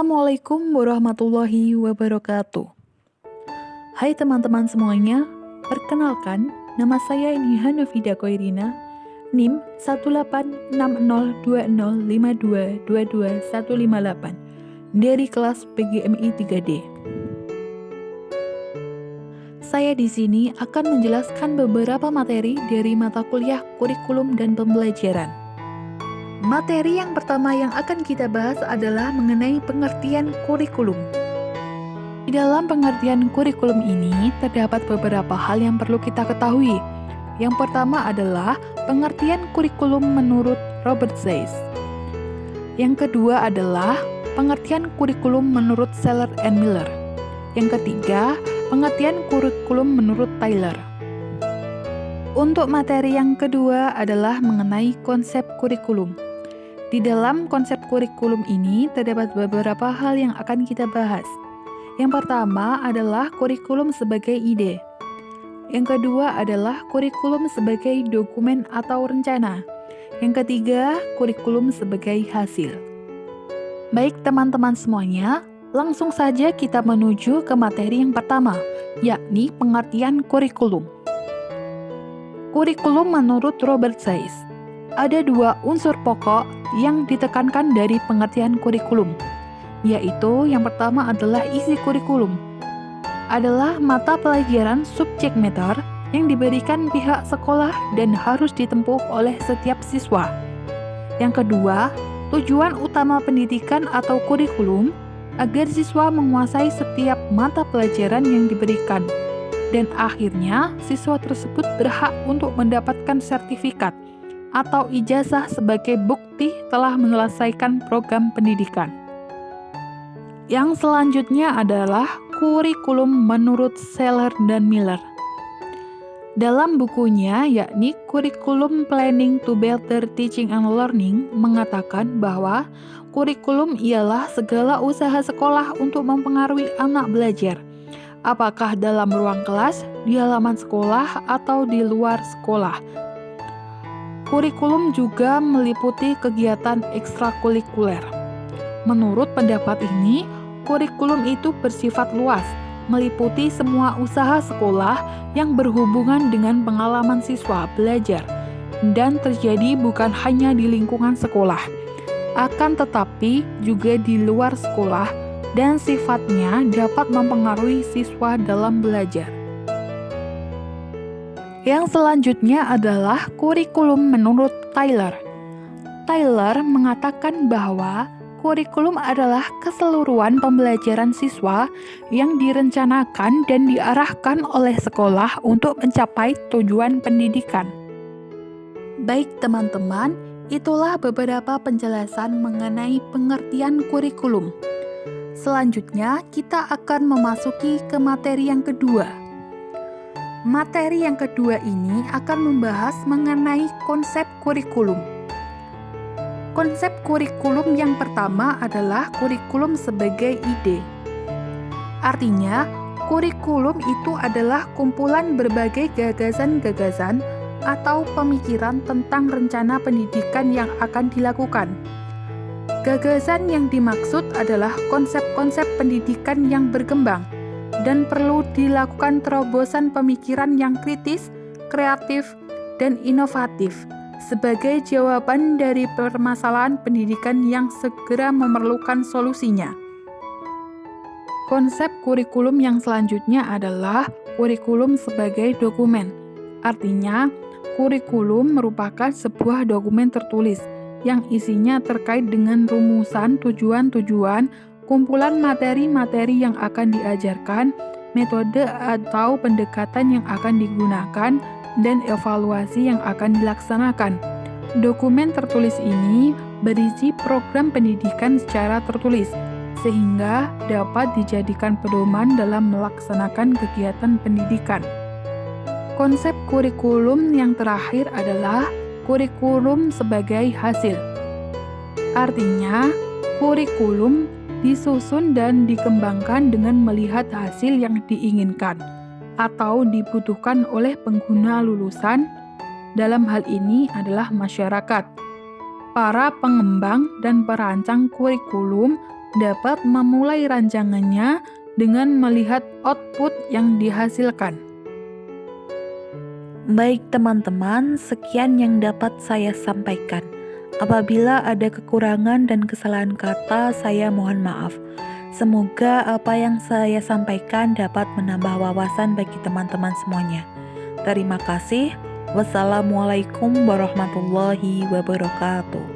Assalamualaikum warahmatullahi wabarakatuh. Hai teman-teman semuanya, perkenalkan nama saya Niha Novida Koirina, NIM 1860205222158 dari kelas PGMI 3D. Saya di sini akan menjelaskan beberapa materi dari mata kuliah kurikulum dan pembelajaran. Materi yang pertama yang akan kita bahas adalah mengenai pengertian kurikulum. Di dalam pengertian kurikulum ini terdapat beberapa hal yang perlu kita ketahui. Yang pertama adalah pengertian kurikulum menurut Robert Sayce. Yang kedua adalah pengertian kurikulum menurut Seller and Miller. Yang ketiga, pengertian kurikulum menurut Tyler. Untuk materi yang kedua adalah mengenai konsep kurikulum. Di dalam konsep kurikulum ini terdapat beberapa hal yang akan kita bahas. Yang pertama adalah kurikulum sebagai ide. Yang kedua adalah kurikulum sebagai dokumen atau rencana. Yang ketiga, kurikulum sebagai hasil. Baik teman-teman semuanya, langsung saja kita menuju ke materi yang pertama, yakni pengertian kurikulum. Kurikulum menurut Robert Sayce. Ada dua unsur pokok yang ditekankan dari pengertian kurikulum, yaitu yang pertama adalah isi kurikulum. Adalah mata pelajaran subjek matter yang diberikan pihak sekolah dan harus ditempuh oleh setiap siswa. Yang kedua, tujuan utama pendidikan atau kurikulum agar siswa menguasai setiap mata pelajaran yang diberikan. Dan akhirnya, siswa tersebut berhak untuk mendapatkan sertifikat atau ijazah sebagai bukti telah menyelesaikan program pendidikan. Yang selanjutnya adalah kurikulum menurut Seller dan Miller. Dalam bukunya, yakni Curriculum Planning to Better Teaching and Learning, mengatakan bahwa kurikulum ialah segala usaha sekolah untuk mempengaruhi anak belajar, apakah dalam ruang kelas, di halaman sekolah, atau di luar sekolah. Kurikulum juga meliputi kegiatan ekstrakurikuler. Menurut pendapat ini, kurikulum itu bersifat luas, meliputi semua usaha sekolah yang berhubungan dengan pengalaman siswa belajar, dan terjadi bukan hanya di lingkungan sekolah, akan tetapi juga di luar sekolah, dan sifatnya dapat mempengaruhi siswa dalam belajar. Yang selanjutnya adalah kurikulum menurut Tyler. Tyler mengatakan bahwa kurikulum adalah keseluruhan pembelajaran siswa yang direncanakan dan diarahkan oleh sekolah untuk mencapai tujuan pendidikan. Baik teman-teman, itulah beberapa penjelasan mengenai pengertian kurikulum. Selanjutnya, kita akan memasuki ke materi yang kedua. Materi yang kedua ini akan membahas mengenai konsep kurikulum. Konsep kurikulum yang pertama adalah kurikulum sebagai ide. Artinya, kurikulum itu adalah kumpulan berbagai gagasan-gagasan atau pemikiran tentang rencana pendidikan yang akan dilakukan. Gagasan yang dimaksud adalah konsep-konsep pendidikan yang berkembang, dan perlu dilakukan terobosan pemikiran yang kritis, kreatif, dan inovatif sebagai jawaban dari permasalahan pendidikan yang segera memerlukan solusinya. Konsep kurikulum yang selanjutnya adalah kurikulum sebagai dokumen. Artinya, kurikulum merupakan sebuah dokumen tertulis yang isinya terkait dengan rumusan tujuan-tujuan, kumpulan materi-materi yang akan diajarkan, metode atau pendekatan yang akan digunakan, dan evaluasi yang akan dilaksanakan. Dokumen tertulis ini berisi program pendidikan secara tertulis, sehingga dapat dijadikan pedoman dalam melaksanakan kegiatan pendidikan. Konsep kurikulum yang terakhir adalah kurikulum sebagai hasil. Artinya, kurikulum disusun dan dikembangkan dengan melihat hasil yang diinginkan atau dibutuhkan oleh pengguna lulusan, dalam hal ini adalah masyarakat. Para pengembang dan perancang kurikulum dapat memulai rancangannya dengan melihat output yang dihasilkan. Baik teman-teman, sekian yang dapat saya sampaikan. Apabila ada kekurangan dan kesalahan kata, saya mohon maaf. Semoga apa yang saya sampaikan dapat menambah wawasan bagi teman-teman semuanya. Terima kasih. Wassalamualaikum warahmatullahi wabarakatuh.